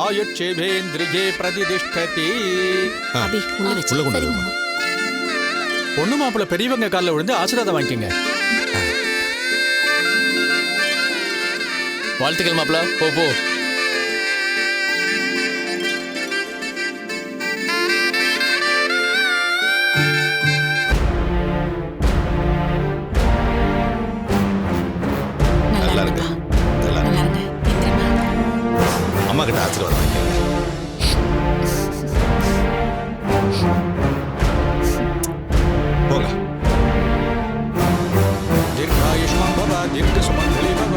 ஆயுட்சேவேந்திரியே பிரதிதிஷ்டதி. பொண்ணு மாப்பிள்ள பெரியவங்க காலில் விழுந்து ஆசீர்வாதம் வாங்கிக்கங்க. வாழ்த்துக்கள் மாப்பிள்ள. போ போ. நல்லா இருக்கு. அம்மா கிட்ட ஆசீர்வாதம் வாங்கிக்கங்க. போங்க. தீர்காயுஷ்மான் பவ, தீர்க்க சுமங்கலி பவ.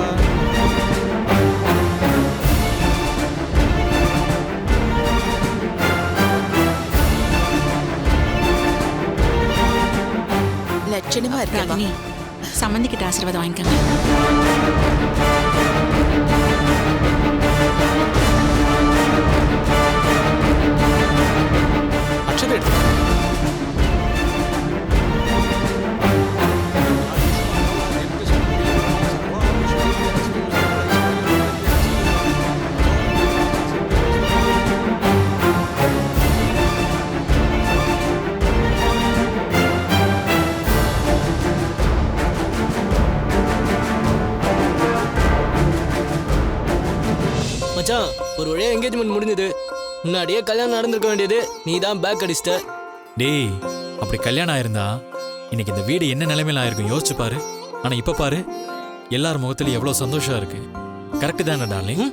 லட்சணமா இருக்காங்க. சம்மந்திக்கிட்ட ஆசீர்வாதம் வாங்கிக்கங்க. அக்ஷதை எடுத்து. மச்சான், ஒரு வழியா என்கேஜ்மெண்ட் முடிஞ்சது. முன்னாடியே கல்யாணம் நடந்திருக்க வேண்டியது. நீ தான் பேக் அடிச்சிட்ட. டேய், அப்படி கல்யாணம் ஆயிருந்தா இன்னைக்கு இந்த வீடு என்ன நிலைமையில ஆயிருக்கும் யோசிச்சு பாரு. ஆனா இப்ப பாரு, எல்லார் முகத்திலும் எவ்வளவு சந்தோஷம் இருக்கு. கரெக்ட் தானே டார்லிங்?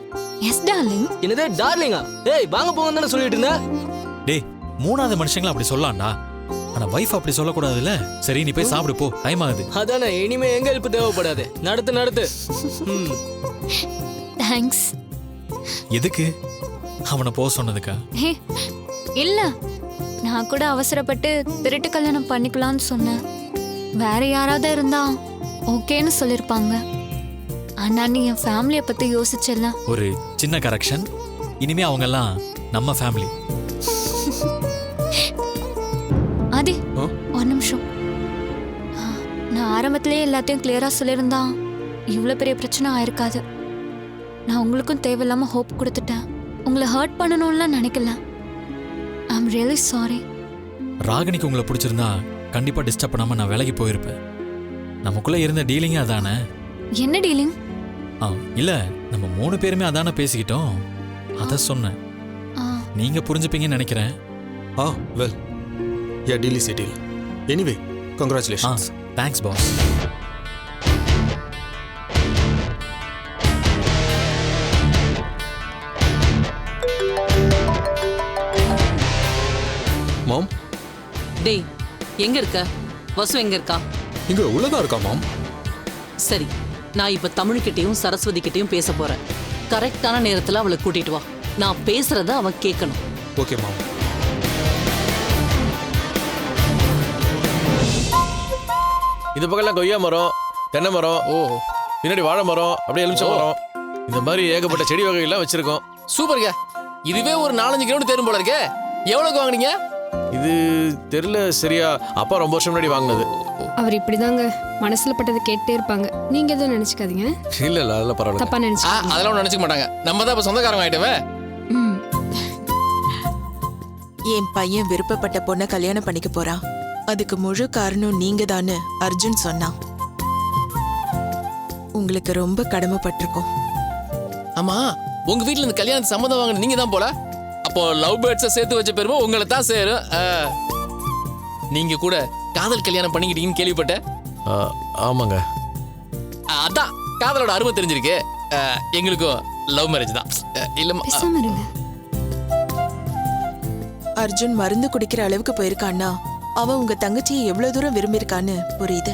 S darling. என்னதே டார்லிங்கா? ஏய் வாங்க போங்க தானே சொல்லிட்டு இருந்த. டேய், மூணாவது மனுஷங்களை அப்படி சொல்லலாம்டா. ஆனா வைஃப் அப்படி சொல்லக்கூடாதுல்ல. சரி, நீ போய் சாப்பிடு போ, டைம் ஆகுது. அதானே, இனிமே எங்க ஹெல்ப் தேவைப்படாது. நடத்து நடத்து. தேங்க்ஸ். எதுக்கு? அவனை போக சொன்னதுக்கா? இல்ல, நான் கூட அவசரப்பட்டு திருட்டு கல்யாணம் பண்ணிக்கலாம்னு சொன்னேன். வேற யாராவது இருந்தா ஓகேன்னு சொல்லிருப்பாங்க. ஆனா நீ என் ஃபேமிலிய பத்தி யோசிச்சல. ஒரு சின்ன கரெக்ஷன். இனிமே அவங்க எல்லாம் நம்ம ஃபேமிலி. ஆதி, ஒரு நிமிஷம். நான் ஆரம்பத்திலேயே எல்லாத்தையும் கிளியரா சொல்லியிருந்தா இவ்வளவு பெரிய பிரச்சனை ஆயிருக்காது. நான் உங்களுக்கும் தேவையில்லாம ஹோப் கொடுத்துட்டேன். உங்களை ஹர்ட் பண்ணணும்லாம் நினைக்கல. ஐ அம் ரியலி சாரி. ராகினிக்கு உங்களை பிடிச்சிருந்தா கண்டிப்பா டிஸ்டர்ப் பண்ணாம நான் விலகி போயிருப்பேன். நமக்குள்ள இருந்த டீலிங்கே அதானே. என்ன டீலிங்? இல்ல, நம்ம 3 பேருமே அதானே பேசிக்கிட்டோம். அத சொன்னேன். நீங்க புரிஞ்சுப்பீங்கன்னு நினைக்கிறேன். Well, ya deal is a deal. Anyway, congratulations. Thanks boss. Mom, டேய், எங்க இருக்க? வசு எங்க இருக்கா? இங்க உள்ளதா இருக்கா மாம். சரி, நான் இப்ப தமிழ்கிட்டையும் சரஸ்வதி கிட்டையும் பேச போறேன். கரெக்டான நேரத்துல அவளை கூட்டிட்டு வா. நான் பேசுறத அவன் கேட்கணும். ஓகே மாம். இந்த பக்கம்லாம் கொய்யா மரம், தென்னை மரம், பின்னாடி வாழை மரம், அப்படியே எலுமிச்சை மரம், இந்த மாதிரி ஏகப்பட்ட செடி வகைகள்லாம் வச்சிருக்கோம். சூப்பர்ங்க. இதுவே ஒரு 4-5 கிலோமீட்டர் தேரும் போல இருக்கே. எவ்வளவுக்கு வாங்குனீங்க? இது தெரியல சரியா. அப்பா ரொம்ப வருஷம் முன்னாடி வாங்கினது. அவர் இப்படிதாங்க மனசுல பட்டதை கேட்டே இருப்பாங்க. நீங்க எதுவும் நினைச்சுக்காதீங்க. இல்ல இல்ல, அதெல்லாம் பரவாயில்ல. தப்பா நினைச்சு அதெல்லாம் நினைச்சுக்க மாட்டாங்க. நம்ம தான் இப்ப சொந்தக்காரங்க ஆயிட்டவே. என் பையன் விருப்பப்பட்ட பொண்ணை கல்யாணம் பண்ணிக்க போறான். அதுக்கு முழு காரணம் நீங்க தான்னு அர்ஜுன் சொன்னான். உங்களுக்கு ரொம்ப கடமைப்பட்டிருக்கோம். ஆமா, உங்க வீட்டுல இந்த கல்யாணத்துக்கு சம்மதம் வாங்கின நீங்க தான் போல. அப்போ லவ் பேர்ட்ஸை சேர்த்து வச்ச பெருமை உங்களை தான் சேரும். நீங்க கூட காதல் கல்யாணம் பண்ணிக்கிட்டீங்கன்னு கேள்விப்பட்டேன். ஆமாங்க. அதான் காதலோட அருமை தெரிஞ்சிருக்கு. எங்களுக்கும் லவ் மேரேஜ் தான். இல்ல, அர்ஜுன் மருந்து குடிக்கிற அளவுக்கு போயிருக்கான்னா அவன் உங்க தங்கச்சியை எவ்வளவு தூரம் விரும்பியிருக்கான்னு புரியுது.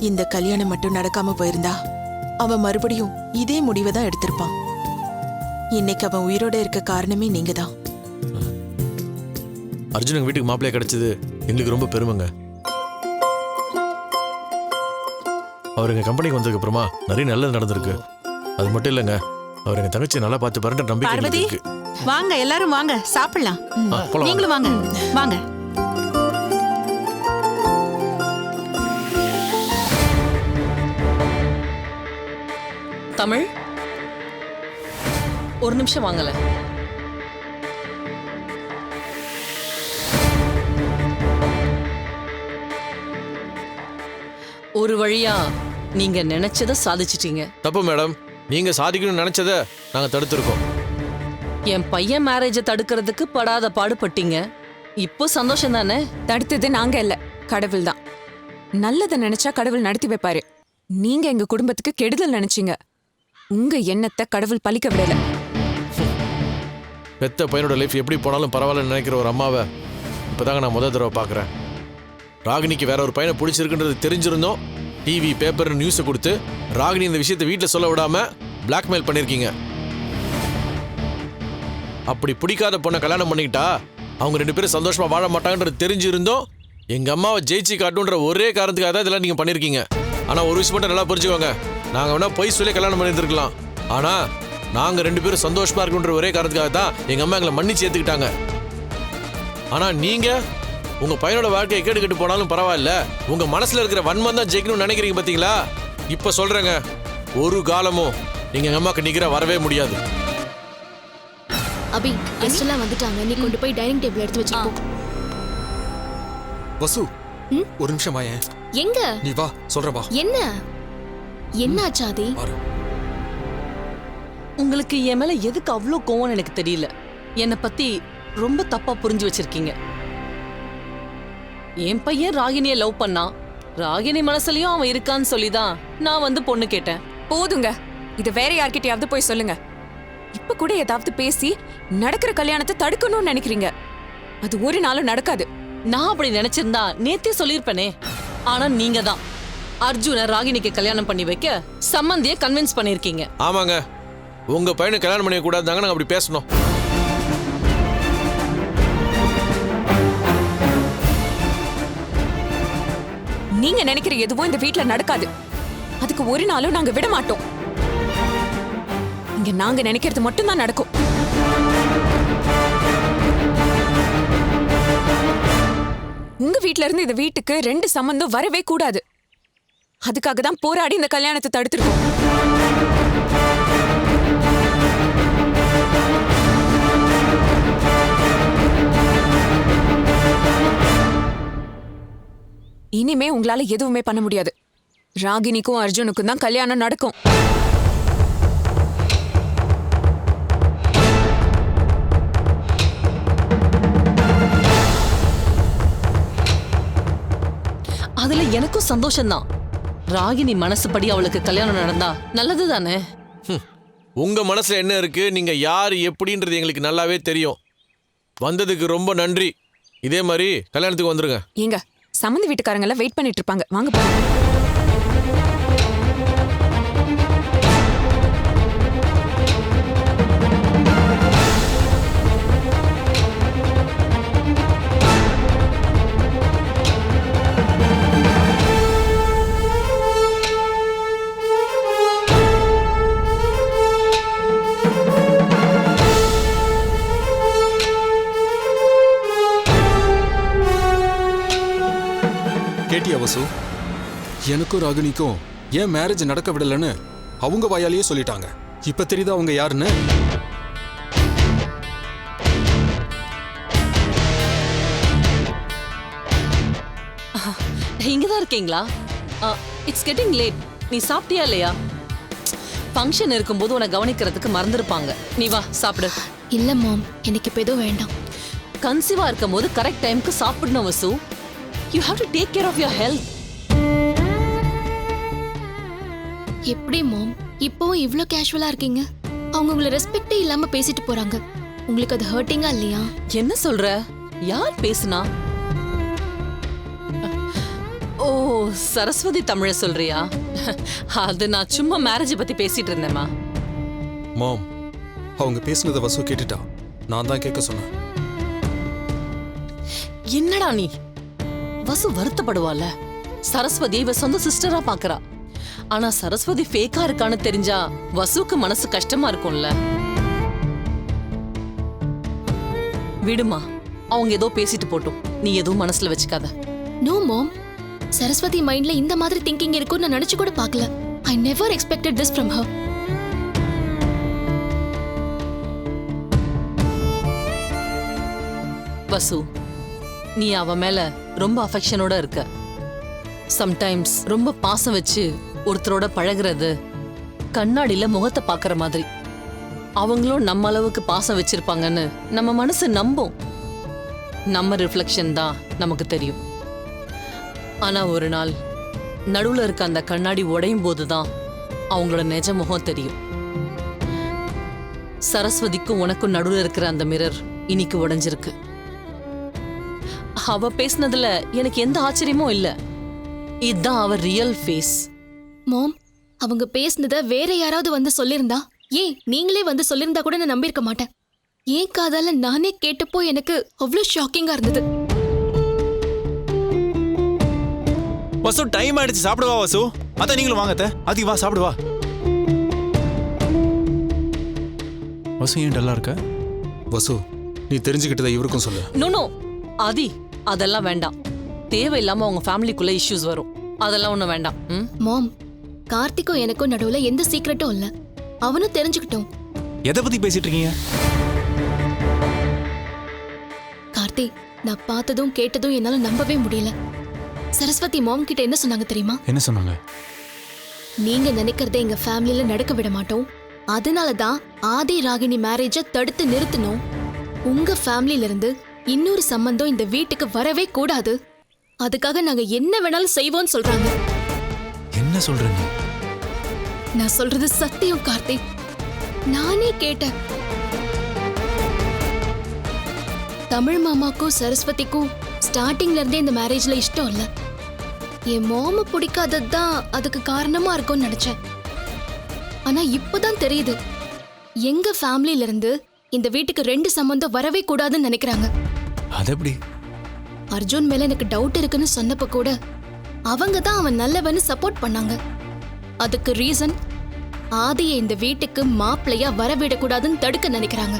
இந்த கல்யாணம் மட்டும் நடக்காம போயிருந்தா அவன் மறுபடியும் இதே முடிவை தான் எடுத்திருப்பான். இன்னைக்கு அவன் உயிரோட இருக்க காரணமே நீங்க தான். அர்ஜுனுக்கு வீட்டுக்கு மாப்பிள்ளைய கிடைச்சது எங்களுக்கு ரொம்ப பெருமைங்க. அவர் எங்க கம்பெனிக்கு வந்ததுக்கு அப்புறமா நிறைய நல்லது நடந்திருக்கு. அது மட்டும் இல்லைங்க, அவர் எங்க தங்கச்சி நல்லா பார்த்து பாருன்ற நம்பிக்கை பார்வதி எனக்கு இருக்கு. வாங்க எல்லாரும் வாங்க சாப்பிடலாம் போலாம். நீங்களும் வாங்க வாங்க தமிழ் ஒரு நிமிஷம் வாங்கல. ஒரு வழியா நீங்க நினைச்சத சாதிச்சிட்டீங்க. தப்பு மேடம், நீங்க சாதிக்கணும்னு நினைச்சத நாங்க தடுத்திருக்கோம். என் பையன் மேரேஜை தடுக்கிறதுக்கு படாத பாடுபட்டீங்க. இப்போ சந்தோஷம் தானே? தடுத்தது நாங்க இல்ல, கடவுள் தான். நல்லதை நினைச்சா கடவுள் நடத்தி வைப்பாரு. நீங்க எங்க குடும்பத்துக்கு கெடுதல் நினைச்சீங்க. உங்க எண்ணத்தை கடவுள் பலிக்க விடல. பெத்த பையனோட லைஃப் எப்படி போனாலும் பரவாயில்லன்னு நினைக்கிற ஒரு அம்மாவை இப்போதாங்க நான் முதல் தடவை பார்க்குறேன். ராகினிக்கு வேற ஒரு பையனை பிடிச்சிருக்குன்றது தெரிஞ்சிருந்தோம் டிவி பேப்பர் நியூஸை கொடுத்து ராகினி இந்த விஷயத்தை வீட்டில் சொல்ல விடாம பிளாக்மெயில் பண்ணியிருக்கீங்க. அப்படி பிடிக்காத பொண்ணை கல்யாணம் பண்ணிக்கிட்டா அவங்க 2 பேரும் சந்தோஷமா வாழ மாட்டாங்கன்றது தெரிஞ்சிருந்தோம் எங்க அம்மாவை ஜெயிச்சு காட்டணுன்ற ஒரே காரணத்துக்காக தான் இதெல்லாம் நீங்க பண்ணியிருக்கீங்க. ஆனா ஒரு விஷயம் மட்டும் நல்லா புரிஞ்சுக்கோங்க, நாங்க வேணா பொய் சொல்லி கல்யாணம் பண்ணியிருந்திருக்கலாம். ஆனா நாங்க 2 பேரும் சந்தோஷமா இருக்கணுன்ற ஒரே காரணத்துக்காக தான் எங்க அம்மா எங்களை மன்னிச்சு ஏத்துக்கிட்டாங்க. ஆனா நீங்க உங்க பையனோட வாழ்க்கையை கேட்டு கெட்டு போனாலும் பரவாயில்ல, உங்க மனசுல இருக்கிற வன்மம் தான் ஜெயிக்கணும்னு நினைக்கிறீங்க பாத்தீங்களா? இப்ப சொல்றேங்க, ஒரு காலமும் நீங்க எங்க அம்மாக்கு நிகரா வரவே முடியாது. அபி கெஸ்ட் எல்லாம் வந்துட்டாங்க, நீ கொண்டு போய் டைனிங் டேபிள் எடுத்து வச்சுக்கோ. வசு ஒரு நிமிஷம் வாயேன். எங்க நீ வா, சொல்ற வா. என்ன என்னாச்சு ஆதி? உங்களுக்கு என் மேல எதுக்கு அவ்வளோ கோவம்னு எனக்கு தெரியல. என்னை பத்தி ரொம்ப தப்பா புரிஞ்சு வச்சிருக்கீங்க. என் பையன் ராகினியை லவ் பண்ணான். ராகினி மனசுலயும் அவன் இருக்கான்னு சொல்லிதான் நான் வந்து பொண்ணு கேட்டேன். போதுங்க, இது வேற யார்கிட்டயாவது போய் சொல்லுங்க. இப்ப கூட ஏதாவது பேசி நடக்கிற கல்யாணத்தை தடுக்கணும்னு நினைக்கிறீங்க. அது ஒரு நாளும் நடக்காது. நான் அப்படி நினைச்சிருந்தா நேத்தே சொல்லிருப்பேனே. ஆனா நீங்க தான் அர்ஜுனை ராகினிக்கு கல்யாணம் பண்ணி வைக்க சம்மந்திய கன்வின்ஸ் பண்ணிருக்கீங்க. ஆமாங்க, உங்க பையனை கல்யாணம் பண்ணிக்க கூடாதுதாங்க நாங்க அப்படி பேசணும். நீங்க நினைக்கிற எதுவும் இந்த வீட்ல நடக்காது. அதுக்கு ஒரு நாளும் நாங்க விட மாட்டோம். இங்க நாங்க நினைக்கிறது மட்டும்தான் நடக்கும். உங்க வீட்ல இருந்து இந்த வீட்டுக்கு 2 சம்பந்தம் வரவே கூடாது. அதுக்காக தான் போராடி இந்த கல்யாணத்தை தடுத்திருக்கோம். இனிமே உங்களால எதுவுமே பண்ண முடியாது. ராகினிக்கும் அர்ஜுனுக்கும் தான் கல்யாணம் நடக்கும். அதுல எனக்கும் சந்தோஷம்தான். ராகினி மனசுப்படி அவளுக்கு கல்யாணம் நடந்தா நல்லது தானே? உங்க மனசுல என்ன இருக்கு, நீங்க யாரு எப்படின்றது எங்களுக்கு நல்லாவே தெரியும். வந்ததுக்கு ரொம்ப நன்றி. இதே மாதிரி கல்யாணத்துக்கு வந்துருங்க. ஏங்க, சம்மந்தி வீட்டுக்காரங்க எல்லாம் வெயிட் பண்ணிட்டு இருப்பாங்க, வாங்க போலாம். கேட்டியா வசு? எனக்கும் ராகினிக்கும் ஏன் மேரேஜ் நடக்க விடலன்னு அவங்க வாயாலேயே சொல்லிட்டாங்க. இப்ப தெரியுதா அவங்க யாருன்னு? இங்கதான் இருக்கீங்களா? It's getting late. நீ சாப்பிட்டியா இல்லையா? ஃபங்க்ஷன் இருக்கும்போது உன்னை கவனிக்கிறதுக்கு மறந்துருப்பாங்க. நீ வா சாப்பிடு. இல்ல மாம், எனக்கு இப்ப எதுவும் வேண்டாம். கன்சீவா இருக்கும் போது கரெக்ட் டைமுக்கு சாப்பிடணும் Vasu. You have to take care of your health. எப்படி மாம் இப்போவும் இவ்ளோ கேஷுவலா இருக்கீங்க? அவங்க உங்களை ரெஸ்பெக்டே இல்லாம பேசிட்டு போறாங்க. உங்களுக்கு அது ஹர்ட்டிங்கா இல்லையா? என்ன சொல்ற? யார் பேசுனா? ஓ, சரஸ்வதி தமிழ சொல்றியா? அது நான் சும்மா மேரேஜ் பத்தி பேசிட்டு இருந்தேமா. மாம், அவங்க பேசுனதை வசு கேட்டுட்டா. நான் தான் கேட்க சொன்னேன். என்னடா நீ? வசு வருத்தப்படுவால. சரஸ்வதி இவ சொந்த சிஸ்டரா பாக்குறா. ஆனா சரஸ்வதி ஃபேக்கா இருக்கான்னு தெரிஞ்சா வசுக்கு மனசு கஷ்டமா இருக்கும்ல. விடுமா, அவங்க ஏதோ பேசிட்டு போட்டும், நீ எதுவும் மனசுல வச்சுக்காத. நோ மாம், சரஸ்வதி மைண்ட்ல இந்த மாதிரி திங்கிங் இருக்கும்னு நான் நினைச்சு கூட பார்க்கல. I never expected this from her. Vasu, நீ அவ மேல ரொம்ப அஃபெக்ஷனோட இருக்க. சம்டைம்ஸ் ரொம்ப பாசம் வச்சு ஒருத்தரோட பழகுறது கண்ணாடியில முகத்தை பாக்குற மாதிரி. அவங்களும் நம்ம அளவுக்கு பாசம் வச்சிருப்பாங்கன்னு நம்ம மனசு நம்பும். நம்ம ரிஃப்ளெக்ஷன் தான் நமக்கு தெரியும். ஆனா ஒரு நாள் நடுவுல இருக்க அந்த கண்ணாடி உடையும் போதுதான் அவங்களோட நிஜ முகம் தெரியும். சரஸ்வதிக்கும் உனக்கும் நடுவுல இருக்கிற அந்த மிரர் இன்னைக்கு உடைஞ்சிருக்கு. அவ பேசினதுல எனக்கு எந்த ஆச்சரியமும் இல்ல. இதுதான் அவ ரியல் ஃபேஸ். மாம், அவங்க பேசினத வேற யாராவது வந்து சொல்லிருந்தா, ஏன் நீங்களே வந்து சொல்லிருந்தா கூட நான் நம்பியிருக்க மாட்டேன். ஏன் காதால நானே கேட்டப்போ எனக்கு அவ்வளோ ஷாக்கிங்கா இருந்தது. வசு டைம் ஆயிடுச்சு, சாப்பிடுவா வசு. அதான் நீங்களும் வாங்க ஆதி, வா சாப்பிடுவா. வசு ஏன் டல்லா இருக்க? வசு, நீ தெரிஞ்சுக்கிட்டதை இவருக்கும் சொல்லு. நோ ஆதி, அதெல்லாம் வேண்டாம். தேவையில்லாம உங்க ஃபேமிலிக்குள்ள இஷ்யூஸ் வரும். அதெல்லாம் ஒண்ணும் வேண்டாம். மாம், கார்த்திக்கும் எனக்கும் நடுவுல எந்த சீக்ரெட்டும் இல்ல. அவனும் தெரிஞ்சுக்கிட்டோம். எதை பத்தி பேசிட்டு இருக்கீங்க? கார்த்தி, நான் பார்த்ததும் கேட்டதும் என்னால நம்பவே முடியல. சரஸ்வதி மாம் கிட்ட என்ன சொன்னாங்க தெரியுமா? என்ன சொன்னாங்க? நீங்க நினைக்கிறத எங்க ஃபேமிலில நடக்க விட மாட்டோம். அதனாலதான் ஆதி ராகினி மேரேஜ தடுத்து நிறுத்தணும். உங்க ஃபேமிலில இருந்து இன்னொரு சம்பந்தம் இந்த வீட்டுக்கு வரவே கூடாது. அதுக்காக நாங்க என்ன வேணாலும் செய்வோம்னு சொல்றாங்க. என்ன சொல்றீங்க? நான் சொல்றது சத்தியம் கார்த்திக். நானே கேட்டேன். தமிழ் மாமாக்கும் சரஸ்வதிக்கும் ஸ்டார்டிங்ல இருந்தே இந்த மேரேஜ்ல இஷ்டம் இல்ல. என் மாமா பிடிக்காததுதான் அதுக்கு காரணமா இருக்கும்னு நினைச்சேன். ஆனா இப்பதான் தெரியுது, எங்க ஃபேமிலில இருந்து இந்த வீட்டுக்கு 2 சம்பந்தம் வரவே கூடாதுன்னு நினைக்கிறாங்க. அது எப்படி? அர்ஜுன் மேல எனக்கு டவுட் இருக்குன்னு சொன்னப்ப கூட அவங்க தான் அவன் நல்லவன்னு சப்போர்ட் பண்ணாங்க. அதுக்கு ரீசன், ஆதியை இந்த வீட்டுக்கு மாப்பிள்ளையா வரவிடக்கூடாதுன்னு தடுக்க நினைக்கிறாங்க.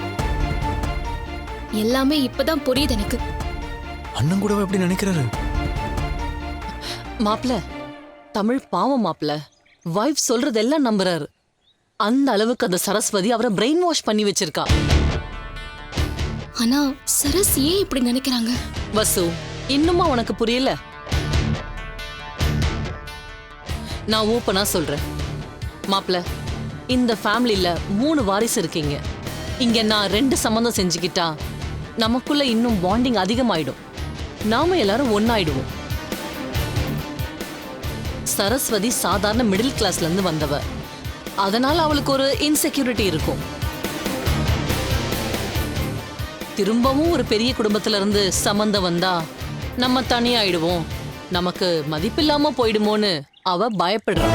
எல்லாமே இப்பதான் புரியுது எனக்கு. அண்ணன் கூட எப்படி நினைக்கிறாரு? மாப்ள, தமிழ் பாவம் மாப்ள. வைஃப் சொல்றதெல்லாம் நம்புறாரு. அந்த அளவுக்கு அந்த சரஸ்வதி அவரை பிரெயின் வாஷ் பண்ணி வச்சிருக்கா. ஆனா சரஸ் ஏன் இப்படி நினைக்கிறாங்க? வசு, இன்னுமா உனக்கு புரியல? நான் ஓப்பனா சொல்றேன் மாப்ள, இந்த ஃபேமிலில 3 வாரிசு இருக்கீங்க. இங்க நான் 2 சம்பந்தம் செஞ்சுக்கிட்டா நமக்குள்ள இன்னும் பாண்டிங் அதிகமாயிடும். நாம எல்லாரும் ஒன்னாயிடுவோம். சரஸ்வதி சாதாரண மிடில் கிளாஸ்ல இருந்து வந்தவ. அதனால அவளுக்கு ஒரு இன்செக்யூரிட்டி இருக்கும். திரும்பவும் ஒரு பெரிய குடும்பத்துல இருந்து சம்பந்தம் வந்தா நம்ம தனியாயிடுவோம், நமக்கு மதிப்பில்லாம போயிடுமோன்னு அவ பயப்படுறா.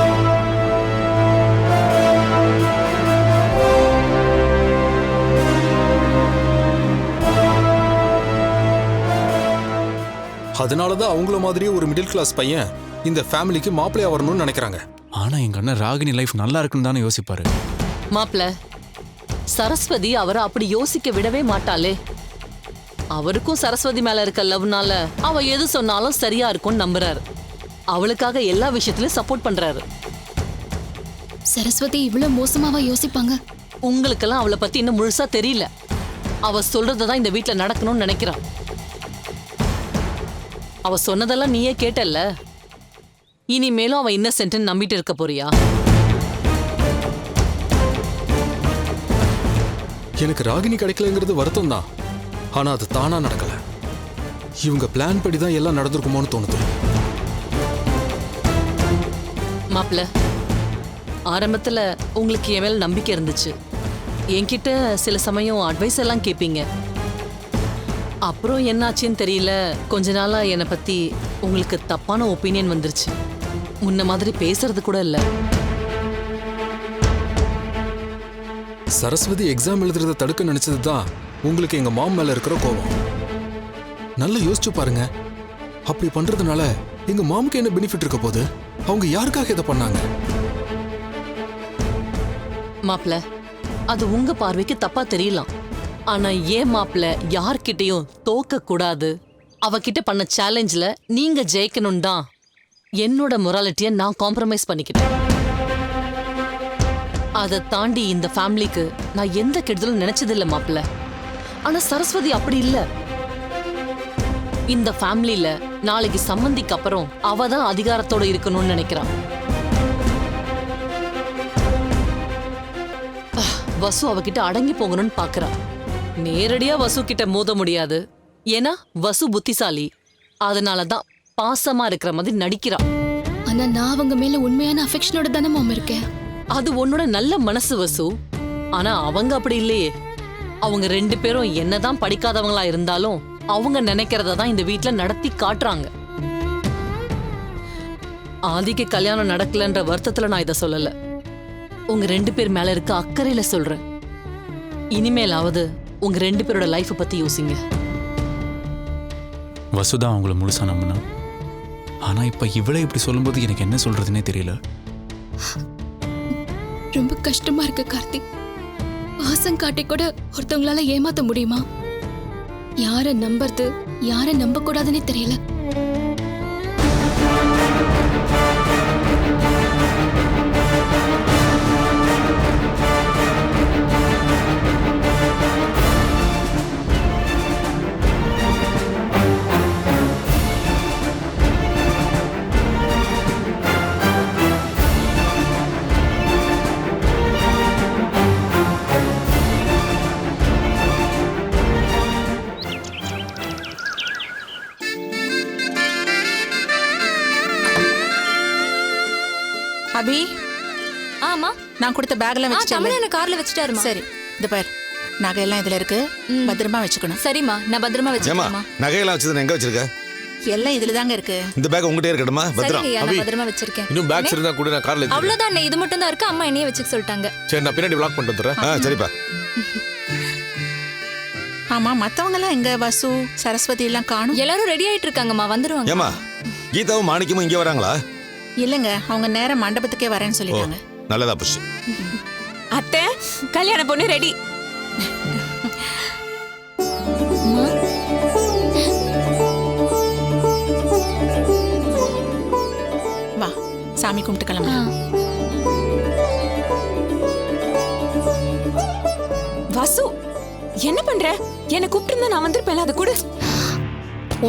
அதனாலதான் அவங்கள மாதிரியே ஒரு மிடில் கிளாஸ் பையன் இந்த ஃபேமிலிக்கு மாப்பிள்ளையா வரணும்னு நினைக்கிறாங்க. ஆனா எங்க அண்ணன் ராகினி லைஃப் நல்லா இருக்குன்னு தானே யோசிப்பாரு. மாப்ள, சரஸ்வதி அவரை அப்படி யோசிக்க விடவே மாட்டாளே. அவருக்கும் சரஸ்வதி மேல இருக்க லவ்னால அவ எது சொன்னாலும் சரியா இருக்கும்னு நம்புறாரு. அவளுக்காக எல்லா விஷயத்திலும் சப்போர்ட் பண்றாரு. சரஸ்வதி இவ்வளவு மோசமாவா யோசிப்பாங்க? உங்களுக்கெல்லாம் அவளை பத்தி இன்னும் முழுசா தெரியல. அவ சொல்றதான் இந்த வீட்டுல நடக்கணும்னு நினைக்கிறான். அவ சொன்னதெல்லாம் நீயே கேட்டல்ல. இனிமேலும் அவ இன்னசென்ட்னு நம்பிட்டு இருக்க போறியா? எனக்கு ராகினி கிடைக்கலங்கிறது வருத்தம் தான். ஆனா அது தானா நடக்கல. இவங்க பிளான் படி தான் எல்லாம் நடந்திருக்குமோன்னு தோணுது. மாப்ள, ஆரம்பத்துல உங்களுக்கு என் மேல நம்பிக்கை இருந்துச்சு. என்கிட்ட சில சமயம் அட்வைஸ் எல்லாம் கேட்பீங்க. அப்புறம் என்னாச்சுன்னு தெரியல, கொஞ்ச நாளா என்னை பத்தி உங்களுக்கு தப்பான ஒப்பீனியன் வந்துருச்சு. முன்ன மாதிரி பேசுறது கூட இல்ல. சரஸ்வதி எக்ஸாம் எழுதுறத தடுக்க நினைச்சது தான் உங்களுக்கு எங்க மாம் மேல இருக்கிற கோபம். நல்லா யோசிச்சு பாருங்க. அப்படி பண்றதுனால எங்க மாமுக்கு என்ன பெனிஃபிட் இருக்க போகுது? அவங்க யாருக்காக இதை பண்ணாங்க? மாப்பிள அது உங்க பார்வைக்கு தப்பா தெரியலாம். ஆனா ஏன் மாப்பிள யார்கிட்டயும் தோக்க கூடாது, அவகிட்ட பண்ண சேலஞ்சில் நீங்க ஜெயிக்கணும் தான் என்னோட மொராலிட்டியை நான் காம்ப்ரமைஸ் பண்ணிக்கிட்டேன். அதை தாண்டி இந்த ஃபேமிலிக்கு நான் எந்த கெடுதலும் நினைச்சதில்லை மாப்பிள. ஆனா சரஸ்வதி அப்படி இல்ல. இந்த ஃபேமிலியில நாளைக்கு சம்மந்திக்கு அப்புறம் அவ தான் அதிகாரத்தோட இருக்கணும்னு நினைக்கிறான். வசு அவகிட்ட அடங்கி போகணும்னு பாக்குறா. நேரடியா வசு கிட்ட மோத முடியாது, ஏன்னா வசு புத்திசாலி. அதனாலதான் பாசமா இருக்கிற மாதிரி நடிக்கிறா. ஆனா நான் அவங்க மேல உண்மையான அஃபெக்ஷனோட தானே மாம் இருக்கேன். அது உன்னோட நல்ல மனசு வசு. ஆனா அவங்க அப்படி இல்லையே. அவங்க 2 பேரும் என்னதான் படிக்காதவங்களா இருந்தாலும் அவங்க நினைக்கிறத தான் இந்த வீட்ல நடத்தி காட்டுறாங்க. ஆதிக்கு கல்யாணம் நடக்கலன்ற வருத்தத்துல நான் இதை சொல்லல. உங்க 2 பேர் மேல இருக்க அக்கறையில சொல்றேன். இனிமேலாவது உங்க 2 பேரோட லைஃப் பத்தி யோசிங்க. வசுதா அவங்கள முழுசா நம்பினா. ஆனா இப்ப இவளே இப்படி சொல்லும்போது எனக்கு என்ன சொல்றதுன்னே தெரியல. ரொம்ப கஷ்டமா இருக்கு கார்த்திக். பாசம் காட்டி கூட ஒருத்தவங்களால ஏமாத்த முடியுமா? யார நம்புறது யார நம்ப கூடாதுன்னே தெரியல. அபி, ஆமா நான் கொடுத்த பேக்ல வச்சுட்டேன். தமிழ் என்ன கார்ல வச்சுட்டாருமா. சரி, இந்த பார், நகையெல்லாம் இதுல இருக்கு. பத்திரமா வச்சுக்கணும். சரிம்மா, நான் பத்திரமா ஏமா வச்சுக்கிறேன்மா. நகையெல்லாம் வச்சது எங்க வச்சிருக்க? எல்லாம் இதுல தாங்க இருக்கு. இந்த பேக் உங்ககிட்டயே இருக்கட்டுமா? பத்திரம். சரிங்கய்யா, அபி, நான் பத்திரமா வச்சிருக்கேன். இன்னும் பேக்ஸ் இருந்தா கூட நான் கார்ல அவ்வளவுதான் அண்ணே, இது மட்டும் தான் இருக்கு. அம்மா என்னையே வச்சுக்க சொல்லிட்டாங்க. சரி, நான் பின்னாடி பிளாக் பண்ணிட்டு வந்துடுறேன். சரிப்பா. ஆமா, மத்தவங்க எல்லாம் எங்க? வசு, சரஸ்வதி எல்லாம் காணும். எல்லாரும் ரெடி ஆயிட்டு இருக்காங்கம்மா, வந்துருவாங்க. ஏமா கீதாவும் மாணிக்கமும் இங்கே வராங்களா? இல்லங்க, அவங்க நேரா மண்டபத்துக்கே வரேன்னு சொல்லிட்டாங்க. நல்லதா புஷ். அத்தை, கல்யாண பொண்ணு ரெடி. வா, சாமி கும்பிட்டு கிளம்பலாம். வசு, என்ன பண்ற? என்ன கூப்பிட்டு நான் வந்திருப்பேன். அது கூட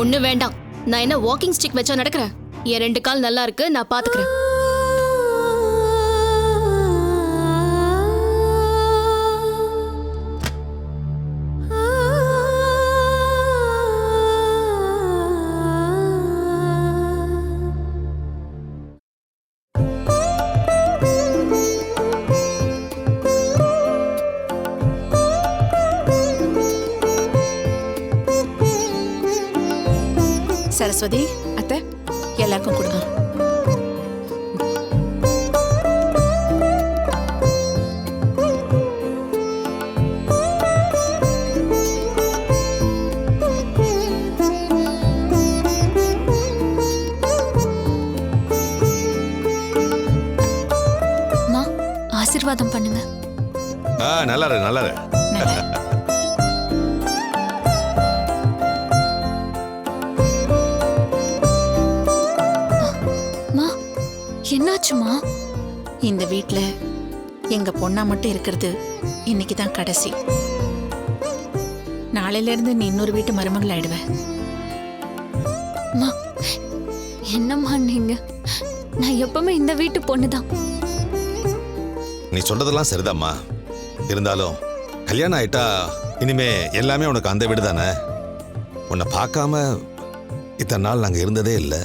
ஒண்ணு வேண்டாம். நான் என்ன வாக்கிங் ஸ்டிக் வச்சா நடக்கிறேன்? என் 2 கால் நல்லா இருக்கு, நான் பாத்துக்கிறேன். சரஸ்வதி, அத்தை, எல்லாருக்கும் கொடுங்க. அம்மா, ஆசீர்வாதம் பண்ணுங்க. நல்லா இரு, நல்லா இரு. என்னாச்சுமா? இந்த வீட்ல எங்க பொண்ணா மட்டும் இருக்கிறது இன்னைக்கு தான் கடைசி. நாளையில இருந்து நீ இன்னொரு வீட்டு மருமகள் ஆயிடுவ. அம்மா, என்னம்மா நீங்க? நான் எப்பவுமே இந்த வீட்டு பொண்ணுதான். நீ சொல்றதெல்லாம் சரிதாம்மா. இருந்தாலும் கல்யாணம் ஆயிட்டா இனிமே எல்லாமே உனக்கு அந்த வீடு தானே. உன்னை பார்க்காம இத்தனை நாள் நாங்கள் இருந்ததே இல்லை.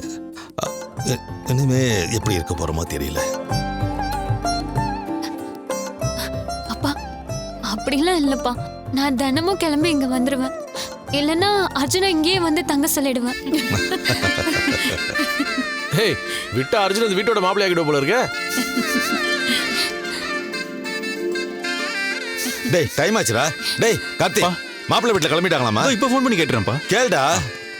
இனிமே எப்படி இருக்க போறோமோ தெரியல. அப்பா, அப்படிலாம் இல்லப்பா. நான் தினமும் கிளம்பி இங்க வந்துருவேன். இல்லைன்னா அர்ஜுனா இங்கேயே வந்து தங்க சொல்லிடுவேன். ஹேய், விட்டா அர்ஜுன் இந்த வீட்டோட மாப்பிள்ளை ஆகிடும் போல இருக்க. டேய், டைம் ஆச்சுடா. டேய் கார்த்தி, மாப்பிள்ளை வீட்டில் கிளம்பிட்டாங்களாமா? இப்போ ஃபோன் பண்ணி கேட்டுறேன்ப்பா. கேளுடா.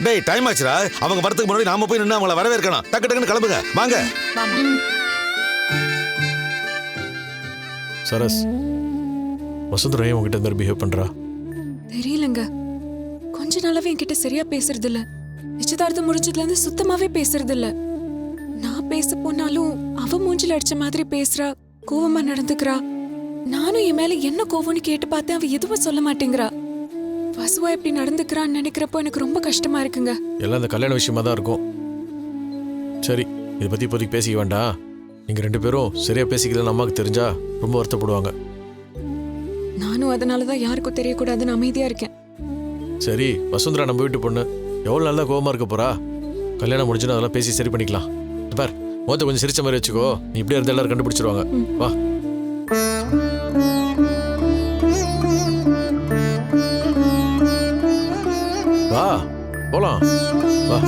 டேய், டைம் ஆச்சுடா. அவங்க வரதுக்கு முன்னாடி நாம போய் நின்று அவங்கள வரவேற்கணும். டக்கு டக்குன்னு கிளம்புங்க, வாங்க. சரஸ், வசுந்தரா ஏன் உங்ககிட்ட இந்த மாதிரி பிஹேவ் பண்றா? தெரியலங்க, கொஞ்ச நாளாவே என்கிட்ட சரியா பேசுறது இல்ல. நிச்சயதார்த்தம் முடிஞ்சதுல இருந்து சுத்தமாவே பேசுறது இல்ல. நான் பேச போனாலும் அவ மூஞ்சில அடிச்ச மாதிரி பேசுறா, கோவமா நடந்துக்கிறா. நானும் என் மேல என்ன கோவம்னு கேட்டு பார்த்தேன், அவ எதுவும் சொல்ல மாட்டேங்கிறா. வசுவா இப்படி நடந்துக்கிறான்னு நினைக்கிறப்போ எனக்கு ரொம்ப கஷ்டமா இருக்குங்க. எல்லாம் இந்த கல்யாண விஷயமா தான் இருக்கும். சரி, இதை பத்தி இப்போதைக்கு பேசிக்க வேண்டாம். நீங்க 2 பேரும் சரியா பேசிக்கலன்னு அம்மாவுக்கு தெரிஞ்சா ரொம்ப வருத்தப்படுவாங்க. நானும் அதனாலதான் யாருக்கும் தெரியக்கூடாதுன்னு அமைதியா இருக்கேன். சரி, வசுந்தரா நம்ம வீட்டு பொண்ணு, எவ்வளவு நல்லா கோவமா இருக்க போறா. கல்யாணம் முடிஞ்சுன்னா அதெல்லாம் பேசி சரி பண்ணிக்கலாம். பார், மொத்த கொஞ்சம் சிரிச்ச மாதிரி வச்சுக்கோ. நீ இப்படியே இருந்தா எல்லாரும் கண்டுபிடிச்சிருவாங்க. வா. வா போலாம். வா.